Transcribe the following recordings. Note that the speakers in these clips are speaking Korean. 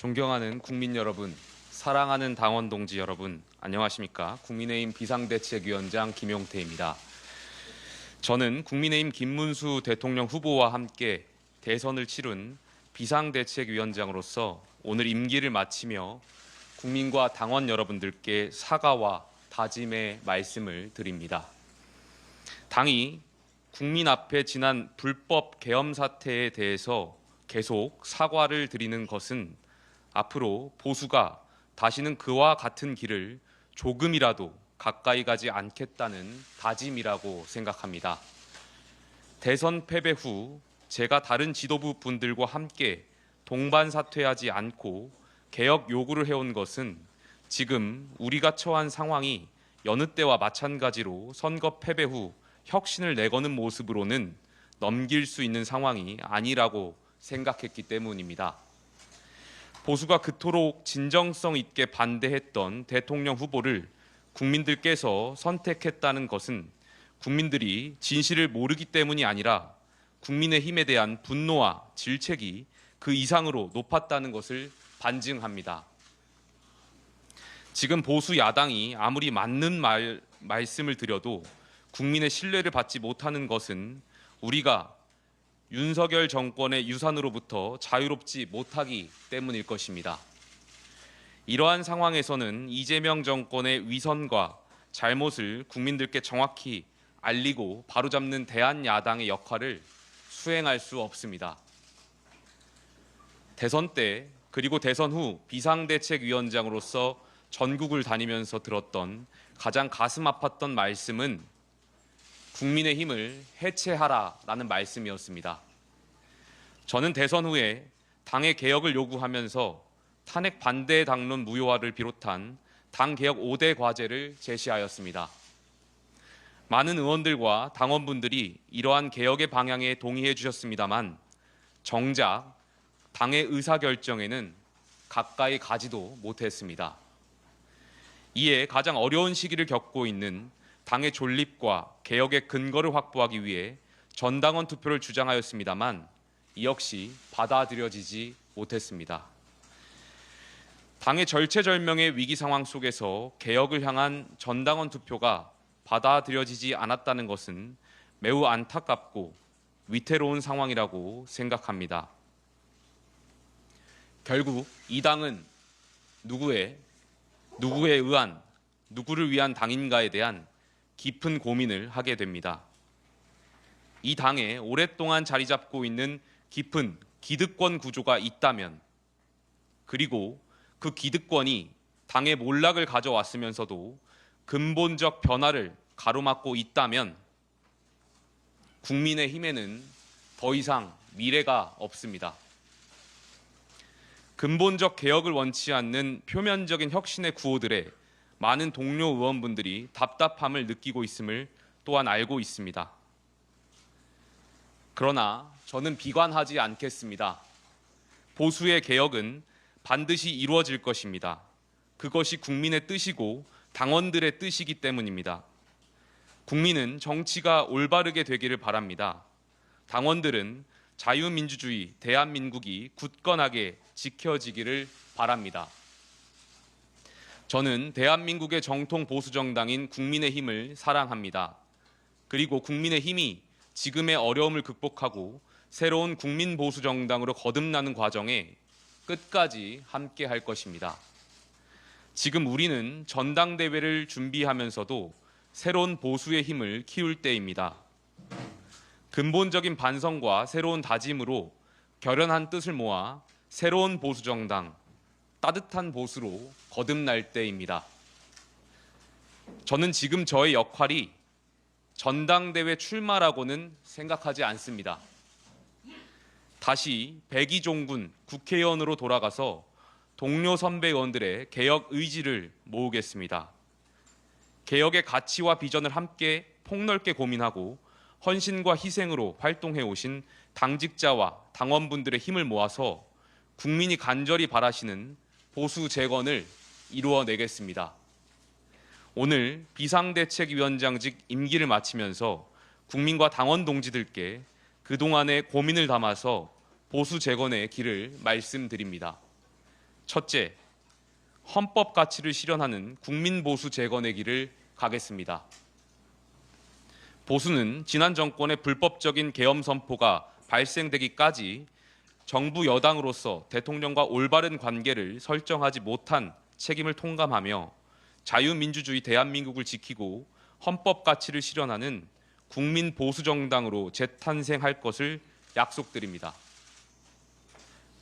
존경하는 국민 여러분, 사랑하는 당원 동지 여러분, 안녕하십니까? 국민의힘 비상대책위원장 김용태입니다. 저는 국민의힘 김문수 대통령 후보와 함께 대선을 치른 비상대책위원장으로서 오늘 임기를 마치며 국민과 당원 여러분들께 사과와 다짐의 말씀을 드립니다. 당이 국민 앞에 지난 불법 계엄 사태에 대해서 계속 사과를 드리는 것은 앞으로 보수가 다시는 그와 같은 길을 조금이라도 가까이 가지 않겠다는 다짐이라고 생각합니다. 대선 패배 후 제가 다른 지도부 분들과 함께 동반 사퇴하지 않고 개혁 요구를 해온 것은 지금 우리가 처한 상황이 여느 때와 마찬가지로 선거 패배 후 혁신을 내거는 모습으로는 넘길 수 있는 상황이 아니라고 생각했기 때문입니다. 보수가 그토록 진정성 있게 반대했던 대통령 후보를 국민들께서 선택했다는 것은 국민들이 진실을 모르기 때문이 아니라 국민의힘에 대한 분노와 질책이 그 이상으로 높았다는 것을 반증합니다. 지금 보수 야당이 아무리 맞는 말씀을 드려도 국민의 신뢰를 받지 못하는 것은 우리가 윤석열 정권의 유산으로부터 자유롭지 못하기 때문일 것입니다. 이러한 상황에서는 이재명 정권의 위선과 잘못을 국민들께 정확히 알리고 바로잡는 대한야당의 역할을 수행할 수 없습니다. 대선 때 그리고 대선 후 비상대책위원장으로서 전국을 다니면서 들었던 가장 가슴 아팠던 말씀은 국민의힘을 해체하라라는 말씀이었습니다. 저는 대선 후에 당의 개혁을 요구하면서 탄핵 반대 당론 무효화를 비롯한 당 개혁 5대 과제를 제시하였습니다. 많은 의원들과 당원분들이 이러한 개혁의 방향에 동의해 주셨습니다만 정작 당의 의사결정에는 가까이 가지도 못했습니다. 이에 가장 어려운 시기를 겪고 있는 당의 존립과 개혁의 근거를 확보하기 위해 전당원 투표를 주장하였습니다만 이 역시 받아들여지지 못했습니다. 당의 절체절명의 위기 상황 속에서 개혁을 향한 전당원 투표가 받아들여지지 않았다는 것은 매우 안타깝고 위태로운 상황이라고 생각합니다. 결국 이 당은 누구에 의한, 누구를 위한 당인가에 대한 깊은 고민을 하게 됩니다. 이 당에 오랫동안 자리 잡고 있는 깊은 기득권 구조가 있다면, 그리고 그 기득권이 당의 몰락을 가져왔으면서도 근본적 변화를 가로막고 있다면 국민의힘에는 더 이상 미래가 없습니다. 근본적 개혁을 원치 않는 표면적인 혁신의 구호들에 많은 동료 의원분들이 답답함을 느끼고 있음을 또한 알고 있습니다. 그러나 저는 비관하지 않겠습니다. 보수의 개혁은 반드시 이루어질 것입니다. 그것이 국민의 뜻이고 당원들의 뜻이기 때문입니다. 국민은 정치가 올바르게 되기를 바랍니다. 당원들은 자유민주주의 대한민국이 굳건하게 지켜지기를 바랍니다. 저는 대한민국의 정통 보수정당인 국민의힘을 사랑합니다. 그리고 국민의힘이 지금의 어려움을 극복하고 새로운 국민보수정당으로 거듭나는 과정에 끝까지 함께 할 것입니다. 지금 우리는 전당대회를 준비하면서도 새로운 보수의 힘을 키울 때입니다. 근본적인 반성과 새로운 다짐으로 결연한 뜻을 모아 새로운 보수정당, 따뜻한 보수로 거듭날 때입니다. 저는 지금 저의 역할이 전당대회 출마라고는 생각하지 않습니다. 다시 백이종군 국회의원으로 돌아가서 동료 선배 의원들의 개혁 의지를 모으겠습니다. 개혁의 가치와 비전을 함께 폭넓게 고민하고 헌신과 희생으로 활동해 오신 당직자와 당원분들의 힘을 모아서 국민이 간절히 바라시는 보수 재건을 이루어내겠습니다. 오늘 비상대책위원장직 임기를 마치면서 국민과 당원 동지들께 그동안의 고민을 담아서 보수 재건의 길을 말씀드립니다. 첫째, 헌법 가치를 실현하는 국민 보수 재건의 길을 가겠습니다. 보수는 지난 정권의 불법적인 계엄 선포가 발생되기까지 정부 여당으로서 대통령과 올바른 관계를 설정하지 못한 책임을 통감하며 자유민주주의 대한민국을 지키고 헌법 가치를 실현하는 국민 보수 정당으로 재탄생할 것을 약속드립니다.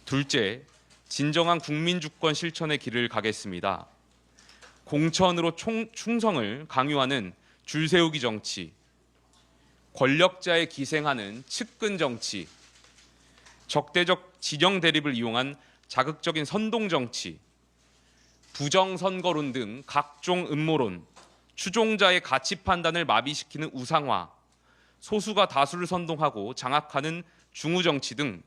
둘째, 진정한 국민 주권 실천의 길을 가겠습니다. 공천으로 충성을 강요하는 줄세우기 정치, 권력자에 기생하는 측근 정치, 적대적 진영 대립을 이용한 자극적인 선동 정치, 부정선거론 등 각종 음모론, 추종자의 가치 판단을 마비시키는 우상화, 소수가 다수를 선동하고 장악하는 중우 정치 등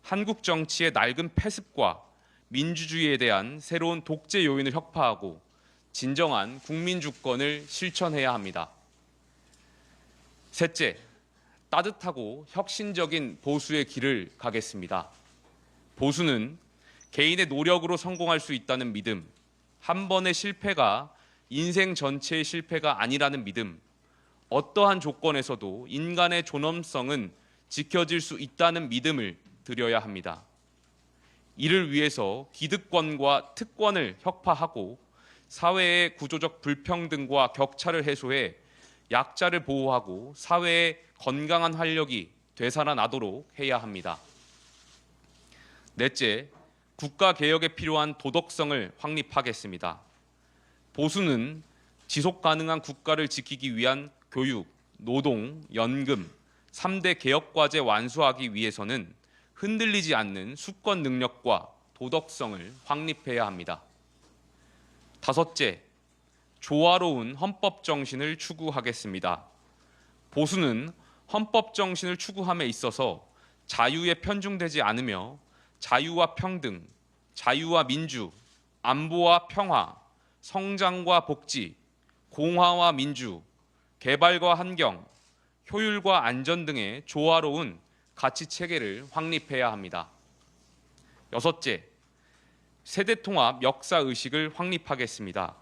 한국 정치의 낡은 패습과 민주주의에 대한 새로운 독재 요인을 혁파하고 진정한 국민 주권을 실천해야 합니다. 셋째, 따뜻하고 혁신적인 보수의 길을 가겠습니다. 보수는 개인의 노력으로 성공할 수 있다는 믿음, 한 번의 실패가 인생 전체의 실패가 아니라는 믿음, 어떠한 조건에서도 인간의 존엄성은 지켜질 수 있다는 믿음을 드려야 합니다. 이를 위해서 기득권과 특권을 혁파하고 사회의 구조적 불평등과 격차를 해소해 약자를 보호하고 사회의 건강한 활력이 되살아나도록 해야 합니다. 넷째, 국가 개혁에 필요한 도덕성을 확립하겠습니다. 보수는 지속 가능한 국가를 지키기 위한 교육, 노동, 연금, 3대 개혁 과제 완수하기 위해서는 흔들리지 않는 수권 능력과 도덕성을 확립해야 합니다. 다섯째, 조화로운 헌법 정신을 추구하겠습니다. 보수는 헌법 정신을 추구함에 있어서 자유에 편중되지 않으며 자유와 평등, 자유와 민주, 안보와 평화, 성장과 복지, 공화와 민주, 개발과 환경, 효율과 안전 등의 조화로운 가치 체계를 확립해야 합니다. 여섯째, 세대통합 역사의식을 확립하겠습니다.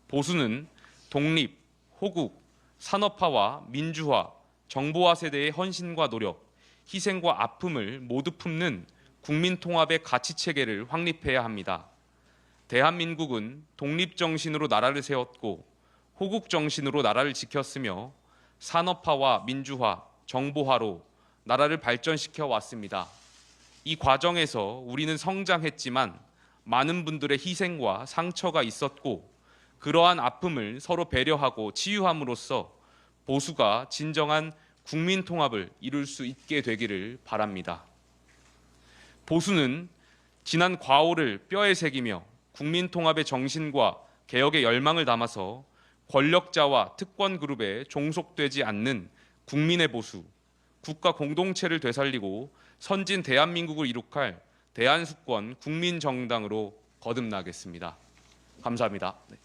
보수는 독립, 호국, 산업화와 민주화, 정보화 세대의 헌신과 노력, 희생과 아픔을 모두 품는 국민통합의 가치체계를 확립해야 합니다. 대한민국은 독립정신으로 나라를 세웠고 호국정신으로 나라를 지켰으며 산업화와 민주화, 정보화로 나라를 발전시켜 왔습니다. 이 과정에서 우리는 성장했지만 많은 분들의 희생과 상처가 있었고 그러한 아픔을 서로 배려하고 치유함으로써 보수가 진정한 국민 통합을 이룰 수 있게 되기를 바랍니다. 보수는 지난 과오를 뼈에 새기며 국민 통합의 정신과 개혁의 열망을 담아서 권력자와 특권 그룹에 종속되지 않는 국민의 보수, 국가 공동체를 되살리고 선진 대한민국을 이룩할 대한수권 국민정당으로 거듭나겠습니다. 감사합니다. 네.